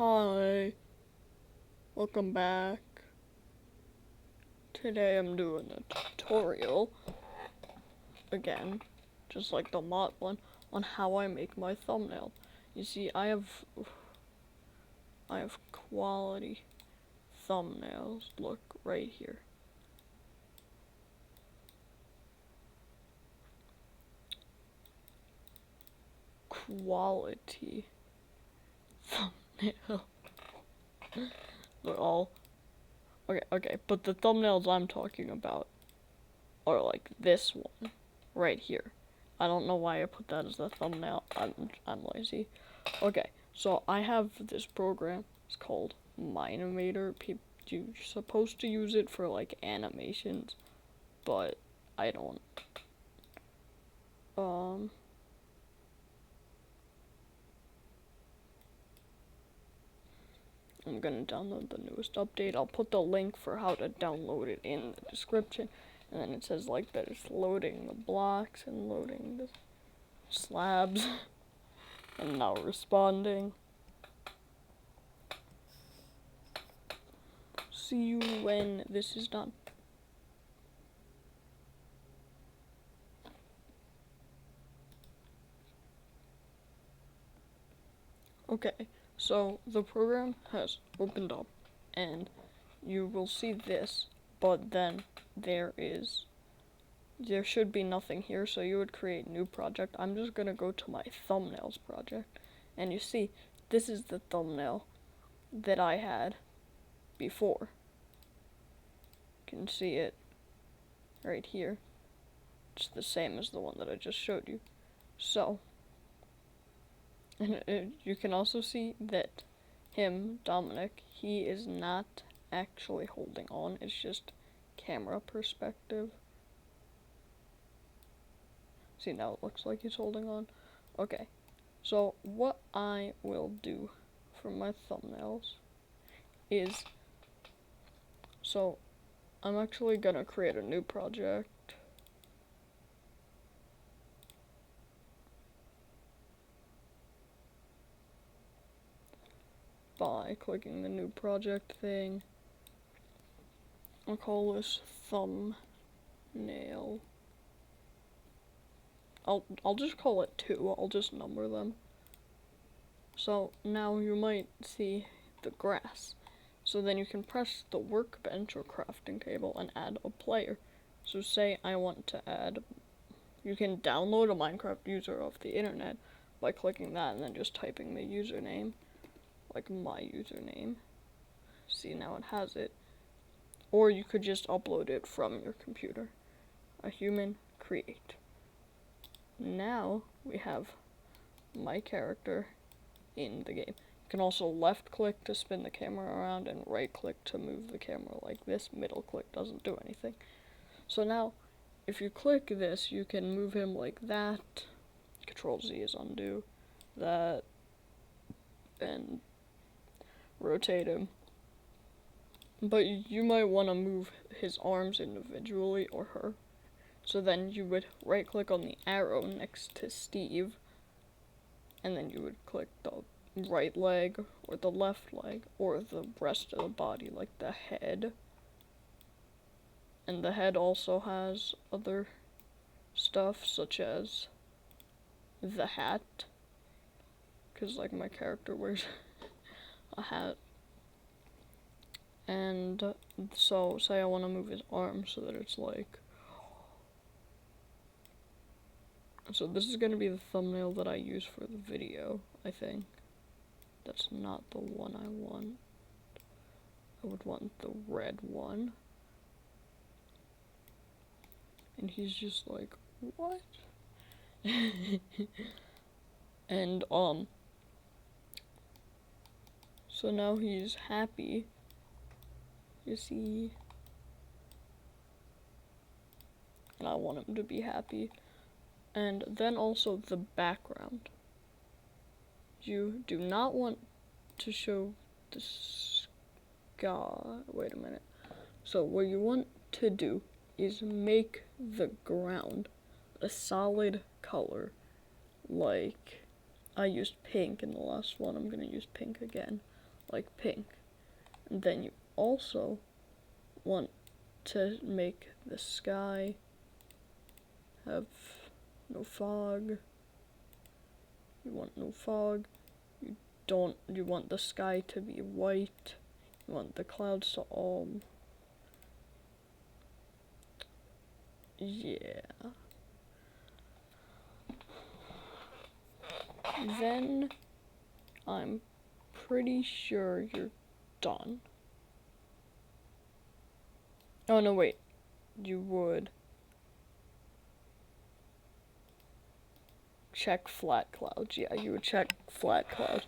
Hi, welcome back. Today I'm doing a tutorial, again, just like the mod one, on how I make my thumbnail. You see, I have quality thumbnails, look, right here. Quality thumbnail. They're all okay, but the thumbnails I'm talking about are like this one right here. I don't know why I put that as the thumbnail. I'm lazy. Okay, so I have this program. It's called Mine-imator. You're supposed to use it for like animations, but I don't. I'm gonna download the newest update. I'll put the link for how to download it in the description. And then it says like that it's loading the blocks and loading the slabs. And now responding. See you when this is done. Okay, so the program has opened up and you will see this, but then there should be nothing here, so you would create new project. I'm just gonna go to my thumbnails project, and you see this is the thumbnail that I had before. You can see it right here. It's the same as the one that I just showed you. So, and you can also see that him, Dominic, he is not actually holding on, it's just camera perspective. See, now it looks like he's holding on. Okay, so what I will do for my thumbnails is, so I'm actually gonna create a new project. By clicking the new project thing. I'll call this thumbnail. I'll just call it 2. I'll just number them. So now you might see the grass. So then you can press the workbench or crafting table and add a player. So say I want to add, you can download a Minecraft user off the internet by clicking that and then just typing the username, like my username. See, now it has it. Or you could just upload it from your computer. A human create. Now we have my character in the game. You can also left click to spin the camera around and right click to move the camera like this. Middle click doesn't do anything. So now if you click this, you can move him like that. Control Z is undo. That. And rotate him. But you might want to move his arms individually, or her. So then you would right click on the arrow next to Steve, and then you would click the right leg, or the left leg, or the rest of the body, like the head. And the head also has other stuff, such as the hat, because like my character wears a hat. And so say I want to move his arm so that it's like, so this is going to be the thumbnail that I use for the video, I think. That's not the one I want. I would want the red one. And he's just like, what? And, so now he's happy. You see? And I want him to be happy. And then also the background. You do not want to show the sky. Wait a minute. So what you want to do is make the ground a solid color. Like I used pink in the last one. I'm gonna use pink again. like pink. And then you also want to make the sky have no fog. You want no fog. You want the sky to be white. You want the clouds to all, yeah. Then I'm pretty sure you're done. Oh no, wait. You would check flat clouds. Yeah, you would check flat clouds.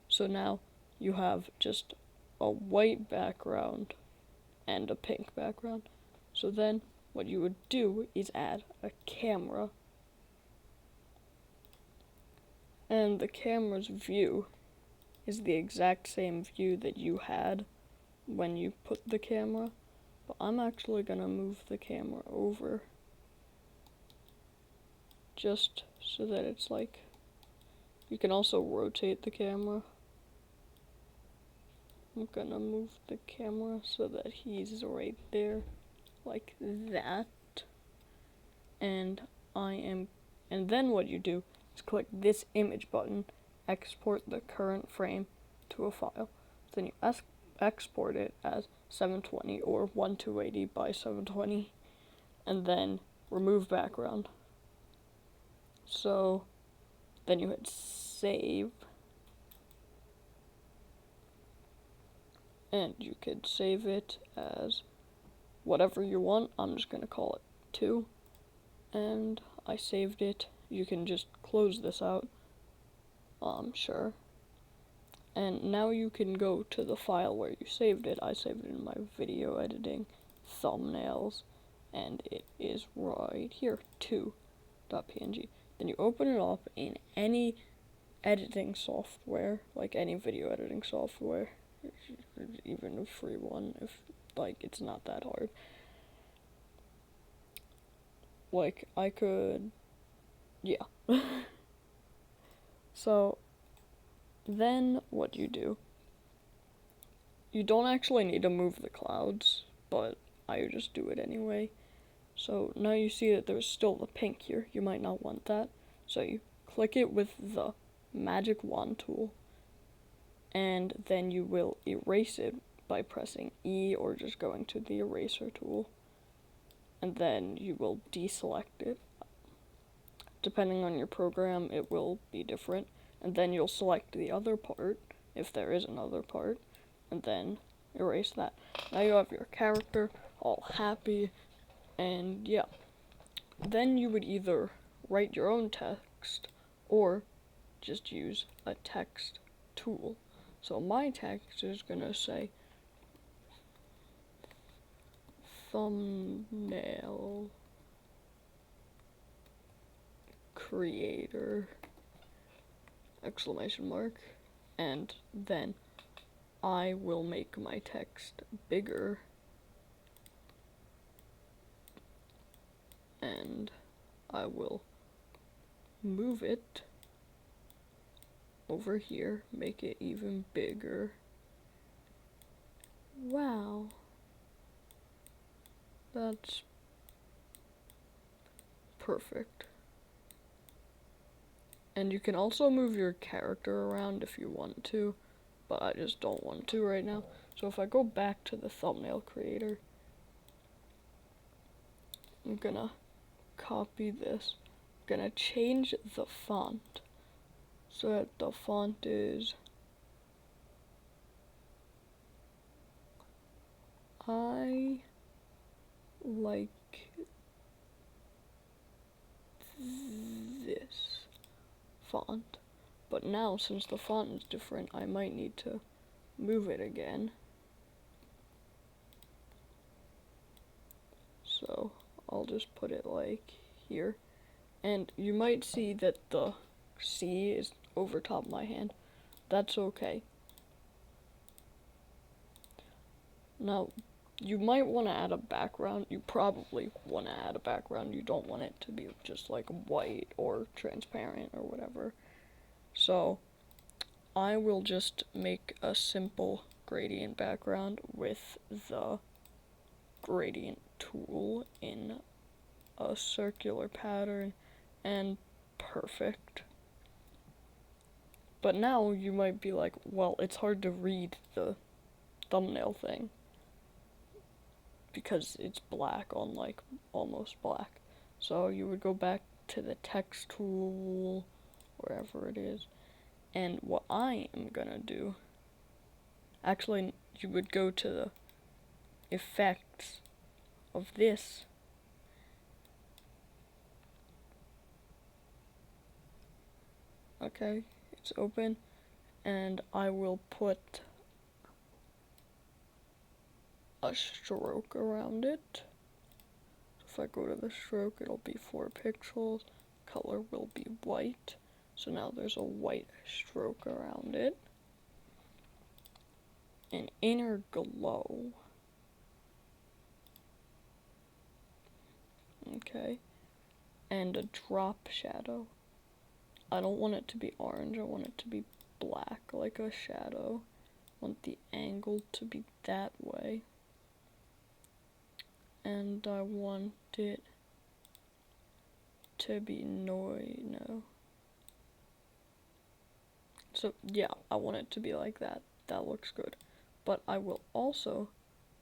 So now you have just a white background and a pink background. So then what you would do is add a camera. And the camera's view is the exact same view that you had when you put the camera. But I'm actually gonna move the camera over just so that it's like, you can also rotate the camera. I'm gonna move the camera so that he's right there, like that. And then what you do is click this image button, export the current frame to a file. Then you export it as 720 or 1280 by 720, and then remove background. So then you hit save, and you could save it as whatever you want. I'm just gonna call it 2, and I saved it. You can just close this out, sure. And now you can go to the file where you saved it. I saved it in my video editing thumbnails, and it is right here, 2.png. Then you open it up in any editing software, like any video editing software, even a free one, if like it's not that hard. Like I could, yeah. So then what you do, you don't actually need to move the clouds, but I just do it anyway. So now you see that there's still the pink here. You might not want that. So you click it with the magic wand tool, and then you will erase it by pressing E or just going to the eraser tool. And then you will deselect it. Depending on your program, it will be different. And then you'll select the other part, if there is another part, and then erase that. Now you have your character all happy, and yeah. Then you would either write your own text or just use a text tool. So my text is gonna say thumbnail creator, exclamation mark, and then I will make my text bigger, and I will move it over here, make it even bigger. Wow, that's perfect. And you can also move your character around if you want to, but I just don't want to right now. So if I go back to the thumbnail creator, I'm gonna copy this. I'm gonna change the font so that the font is I like this font. But now, since the font is different, I might need to move it again. So I'll just put it like here. And you might see that the C is over top my hand. That's okay. Now, you might want to add a background. You probably want to add a background. You don't want it to be just like white or transparent or whatever. So I will just make a simple gradient background with the gradient tool in a circular pattern, and perfect. But now you might be like, well, it's hard to read the thumbnail thing because it's black on like almost black. So you would go back to the text tool, wherever it is, and what I am gonna do, actually you would go to the effects of this, okay, it's open, and I will put a stroke around it. If I go to the stroke, it'll be 4 pixels, color will be white, so now there's a white stroke around it, an inner glow, okay, and a drop shadow. I don't want it to be orange, I want it to be black, like a shadow. I want the angle to be that way. And I want it to be no. So yeah, I want it to be like that. That looks good. But I will also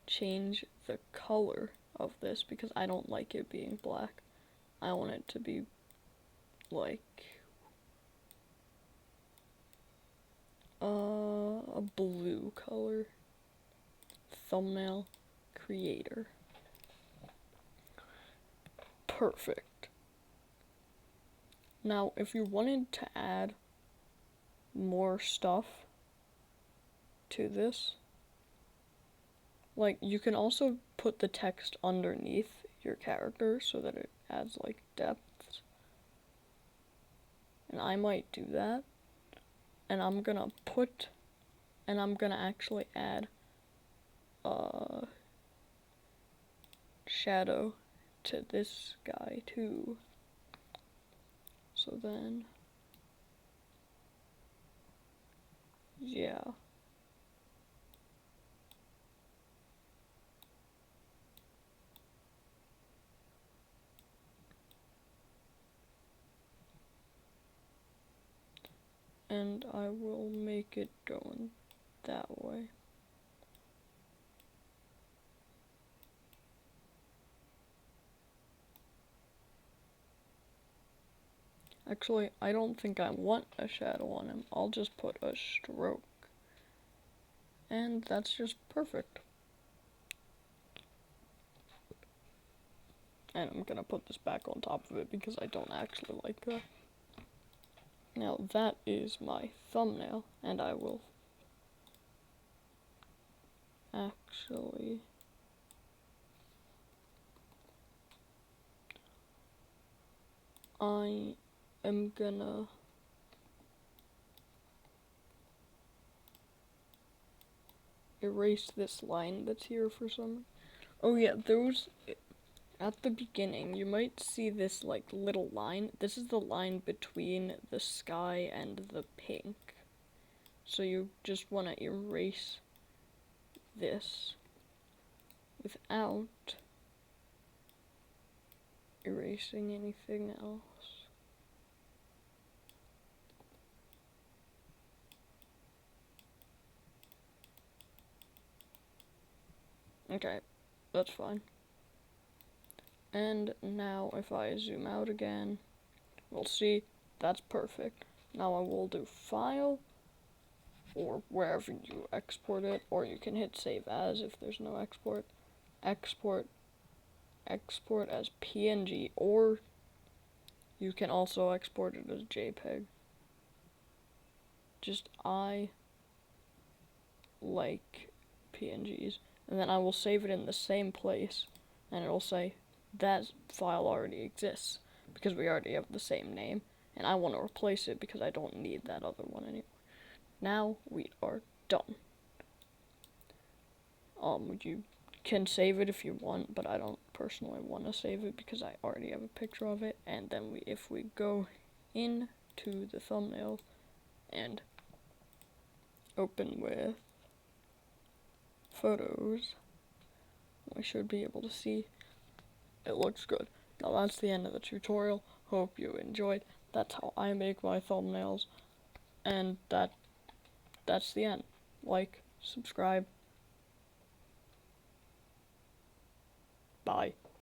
change the color of this because I don't like it being black. I want it to be like a blue color. Thumbnail creator. Perfect. Now, if you wanted to add more stuff to this, like, you can also put the text underneath your character so that it adds, like, depth. And I might do that. And I'm gonna actually add a shadow to this guy too. So then, yeah. And I will make it going that way. Actually, I don't think I want a shadow on him. I'll just put a stroke. And that's just perfect. And I'm gonna put this back on top of it because I don't actually like that. Now that is my thumbnail, and I will actually I am gonna erase this line that's here for some. Oh yeah, those at the beginning you might see this like little line. This is the line between the sky and the pink. So you just want to erase this without erasing anything else. Okay, that's fine. And now if I zoom out again, we'll see that's perfect. Now I will do File, or wherever you export it, or you can hit Save As if there's no export. Export as PNG, or you can also export it as JPEG. Just I like PNGs. And then I will save it in the same place, and it'll say that file already exists because we already have the same name, and I want to replace it because I don't need that other one anymore. Now we are done. You can save it if you want, but I don't personally want to save it because I already have a picture of it. And then if we go into the thumbnail and open with photos. We should be able to see it looks good. Now that's the end of the tutorial. Hope you enjoyed. That's how I make my thumbnails. And that's the end. Like, subscribe. Bye.